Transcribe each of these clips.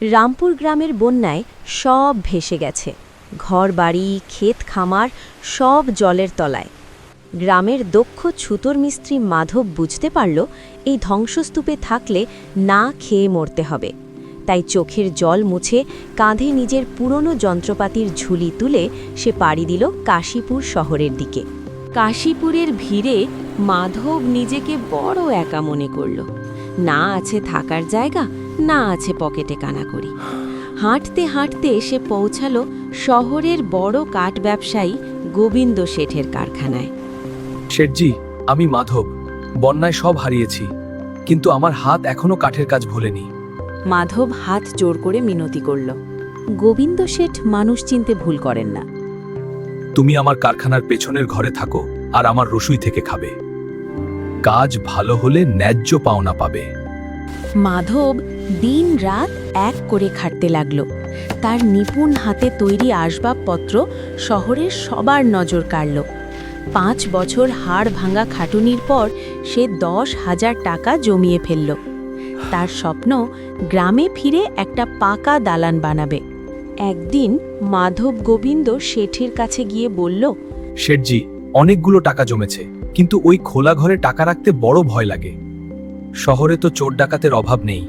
রামপুর গ্রামের বন্যায় সব ভেসে গেছে। ঘরবাড়ি, ক্ষেত খামার সব জলের তলায়। গ্রামের দক্ষ ছুতোর মিস্ত্রি মাধব বুঝতে পারল এই ধ্বংসস্তূপে থাকলে না খেয়ে মরতে হবে। তাই চোখের জল মুছে কাঁধে নিজের পুরনো যন্ত্রপাতির ঝুলি তুলে সে পাড়ি দিল কাশীপুর শহরের দিকে। কাশীপুরের ভিড়ে মাধব নিজেকে বড় একা মনে করল। না আছে থাকার জায়গা, না আছে পকেটে কানাকড়ি। হাঁটতে হাঁটতে সে পৌঁছালো শহরের বড় কাঠ ব্যবসায়ী গোবিন্দ শেঠের কারখানায়। শেঠজি, আমি মাধব। বন্যায় সব হারিয়েছি, কিন্তু আমার হাত এখনো কাঠের কাজ ভোলেনি। মাধব হাত জোর করে মিনতি করল। গোবিন্দ শেঠ মানুষ চিনতে ভুল করেন না। তুমি আমার কারখানার পেছনের ঘরে থাকো আর আমার রসুই থেকে খাবে। কাজ ভালো হলে ন্যায্য পাওনা পাবে। মাধব দিন রাত এক করে খাটতে লাগল। তার নিপুণ হাতে তৈরি আসবাবপত্র শহরের সবার নজর কাড়ল। 5 বছর হাড় ভাঙা খাটুনির পর সে 10,000 টাকা জমিয়ে ফেলল। তার স্বপ্ন গ্রামে ফিরে একটা পাকা দালান বানাবে। একদিন মাধব গোবিন্দ শেঠের কাছে গিয়ে বলল, শেঠজি, অনেকগুলো টাকা জমেছে, কিন্তু ওই খোলা ঘরে টাকা রাখতে বড় ভয় লাগে। শহরে তো চোর ডাকাতের অভাব নেই।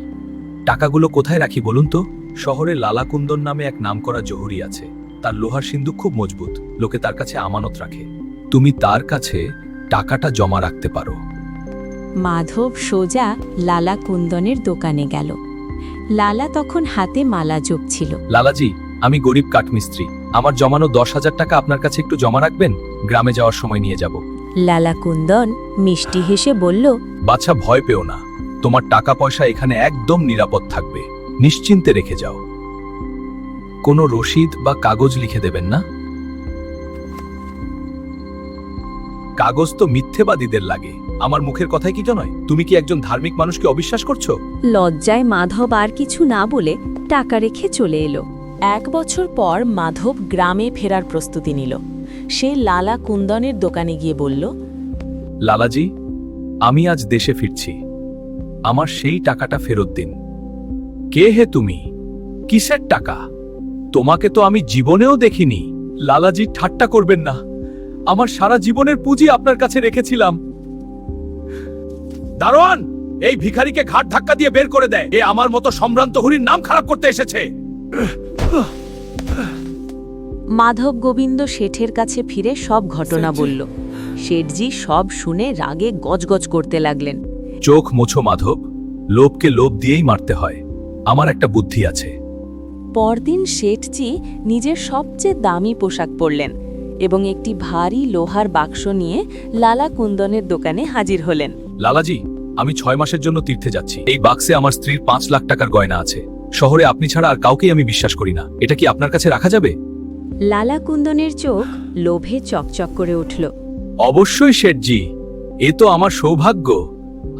টাকাগুলো কোথায় রাখি বলুন তো? শহরে লালাকুন্দন নামে এক নামকরা জহুরি আছে। তার লোহার সিন্দুক খুব মজবুত, লোকে তার কাছে আমানত রাখে। তুমি তার কাছে টাকাটা জমা রাখতে পারো। মাধব সোজা লালা কুন্দনের দোকানে গেল। লালা তখন হাতে মালা জপছিল। লালাজি, আমি গরিব কাঠমিস্ত্রি। আমার জমানো 10,000 টাকা আপনার কাছে একটু জমা রাখবেন? গ্রামে যাওয়ার সময় নিয়ে যাব। লালা কুন্দন মিষ্টি হেসে বলল, বাছা, ভয় পেও না। তোমার টাকা পয়সা এখানে একদম নিরাপদ থাকবে। নিশ্চিন্তে রেখে যাও। কোনো রসিদ বা কাগজ লিখে দেবেন না। কাগজ তো মিথ্যেবাদীদের লাগে। আমার মুখের কথাই কি নয়? তুমি কি একজন ধার্মিক মানুষকে অবিশ্বাস করছো? লজ্জায় মাধব আর কিছু না বলে টাকা রেখে চলে এলো। 1 বছর পর মাধব গ্রামে ফেরার প্রস্তুতি নিল। সে লালা কুন্দনের দোকানে গিয়ে বলল, লালাজি, আমি আজ দেশে ফিরছি। আমার সেই টাকাটা ফেরত দিন। কে হে তুমি? কিসের টাকা? তোমাকে তো আমি জীবনেও দেখিনি। লালাজি, ঠাট্টা করবেন না। আমার সারা জীবনের পুঁজি আপনার কাছে রেখেছিলাম। দারোয়ান, এই ভিখারিকে ঘাট ধাক্কা দিয়ে বের করে দেয়। এ আমার মতো সম্ভ্রান্ত হরির নাম খারাপ করতে এসেছে। মাধব গোবিন্দ শেঠের কাছে ফিরে সব ঘটনা বলল। শেঠজি সব শুনে রাগে গজগজ করতে লাগলেন। চোখ মোছো মাধব, লোভকে লোভ দিয়েই মারতে হয়। আমার একটা বুদ্ধি আছে। পরদিন শেঠজি নিজের সবচেয়ে দামি পোশাক পরলেন এবং একটি ভারী লোহার বাক্স নিয়ে লালা কুন্দনের দোকানে হাজির হলেন। লালাজি, আমি 6 মাসের জন্য তীর্থে যাচ্ছি। এই বাক্সে আমার স্ত্রীর 5 লাখ টাকার গয়না আছে। শহরে আপনি ছাড়া আর কাউকেই আমি বিশ্বাস করি না। এটা কি আপনার কাছে রাখা যাবে? লালা কুন্দনের চোখ লোভে চকচক করে উঠল। অবশ্যই শেঠজি, এ তো আমার সৌভাগ্য।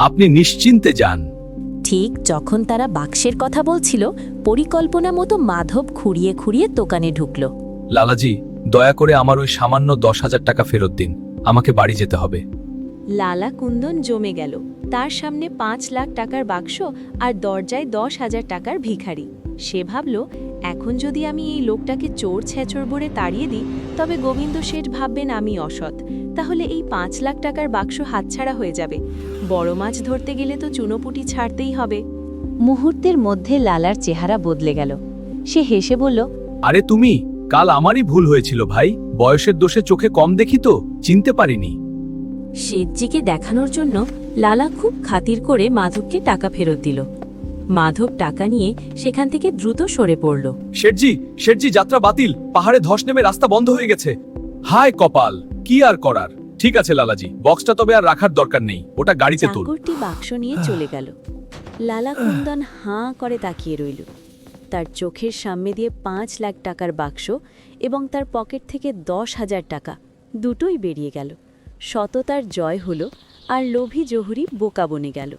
আপনি নিশ্চিন্তে যান। ঠিক যখন তারা বাক্সের কথা বলছিল, পরিকল্পনা মতো মাধব খুঁড়িয়ে খুঁড়িয়ে দোকানে ঢুকল। লালাজি, দয়া করে আমার ওই সামান্য 10,000 টাকা ফেরত দিন। আমাকে বাড়ি যেতে হবে। লালা কুন্দন জমে গেল। তার সামনে 5 লাখ টাকার বাক্স আর দরজায় 10,000 টাকার ভিখারি। সে ভাবল, এখন যদি আমি এই লোকটাকে চোর ছেঁচড় বলে তাড়িয়ে দিই, তবে গোবিন্দ শেঠ ভাববেন আমি অসৎ। তাহলে এই 5 লাখ টাকার বাক্স হাতছাড়া হয়ে যাবে। বড় মাছ ধরতে গেলে তো চুনোপুটি ছাড়তেই হবে। মুহূর্তের মধ্যে লালার চেহারা বদলে গেল। সে হেসে বলল, আরে তুমি, কাল আমারই ভুল হয়েছিল ভাই। বয়সের দোষে চোখে কম দেখি তো, চিনতে পারিনি। শেঠজিকে দেখানোর জন্য লালা খুব খাতির করে মাধবকে টাকা ফেরত দিল। মাধব টাকা নিয়ে সেখান থেকে দ্রুত সরে পড়ল। শেঠজি, যাত্রা বাতিল। পাহাড়ে ধস নেমে রাস্তা বন্ধ হয়ে গেছে। হায় কপাল, কি আর করার। ঠিক আছে লালাজি, বক্সটা তবে আর রাখার দরকার নেই। ওটা গাড়িতে তুল। চাকরটি বাক্স নিয়ে চলে গেল। লালা কুন্দন হাঁ করে তাকিয়ে রইল। তার চোখের সামনে দিয়ে 5 লাখ টাকার বাক্স এবং তার পকেট থেকে 10,000 টাকা দুটোই বেরিয়ে গেল। সততার জয় হলো আর লোভী জহুরি বোকা বনে গেল।